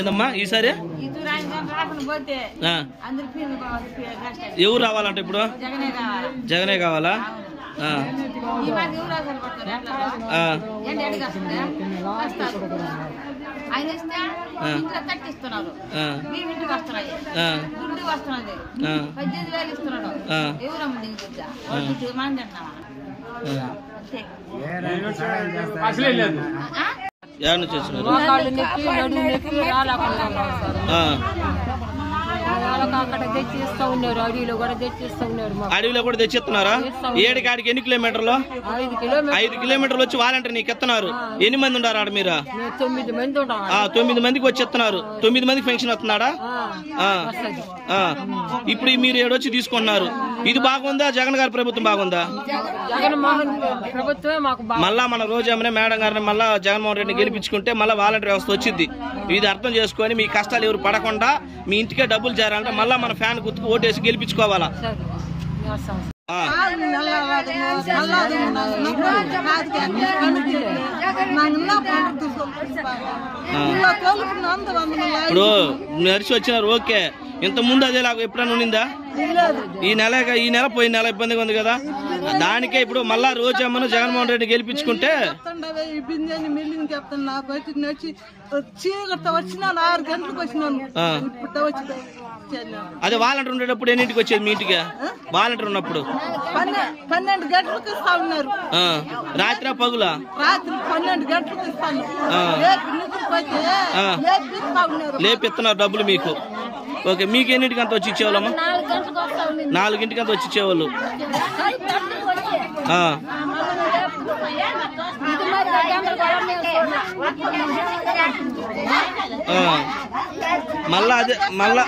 ఏందమ్మా ఈసారి ఎవరు రావాలంటే ఇప్పుడు జగనే కావాలా? అడవిలో కూడా తెచ్చిస్తున్నారా? ఏడికాడికి ఎన్ని కిలోమీటర్లు? 5 కిలోమీటర్లు వచ్చి వాలంటీర్ నీకు ఎత్తున్నారు. ఎన్ని మంది ఉన్నారు ఆడ? మీరు 9 మందికి వచ్చి ఎత్తున్నారు. 9 మందికి పెన్షన్ వస్తున్నాడా? ఇప్పుడు మీరు ఏడొచ్చి తీసుకుంటున్నారు. ఇది బాగుందా? జగన్ గారి ప్రభుత్వం బాగుందా? మళ్ళా మన రోజేమనే మేడం గారిని మళ్ళా జగన్మోహన్ రెడ్డిని గెలిపించుకుంటే మళ్ళీ వాలంటీర్ వ్యవస్థ వచ్చింది. ఇది అర్థం చేసుకొని మీ కష్టాలు ఎవరు పడకుండా మీ ఇంటికే డబ్బులు చేరాలంటే మళ్ళా మన ఫ్యాన్ గుర్తుకు ఓటేసి గెలిపించుకోవాలా? ఇప్పుడు నడిచి వచ్చినారు ఓకే. ఇంత ముందు అదేలాగా ఎప్పుడైనా ఉండిందా? ఈ నెల పోయిన నెల ఇబ్బందిగా ఉంది కదా. దానికే ఇప్పుడు మళ్ళా రోజమ్మను జగన్మోహన్ రెడ్డి గెలిపించుకుంటే అదే వాలంటీర్ ఉండేటప్పుడు ఎన్నింటికి వచ్చేది మీ ఇంటికి? వాలంటీర్ ఉన్నప్పుడు 12 గంటలకు ఇస్తా ఉన్నారు. రాత్రి పగులా? రాత్రి 12 గంటలకు ఇస్తాను. లేపిస్తున్నారు డబ్బులు మీకు. ఓకే, మీకు ఎన్నింటికి అంత వచ్చి ఇచ్చేవాళ్ళమ్మా? 4 అంతా వచ్చి ఇచ్చేవాళ్ళు. మళ్ళా అదే మళ్ళా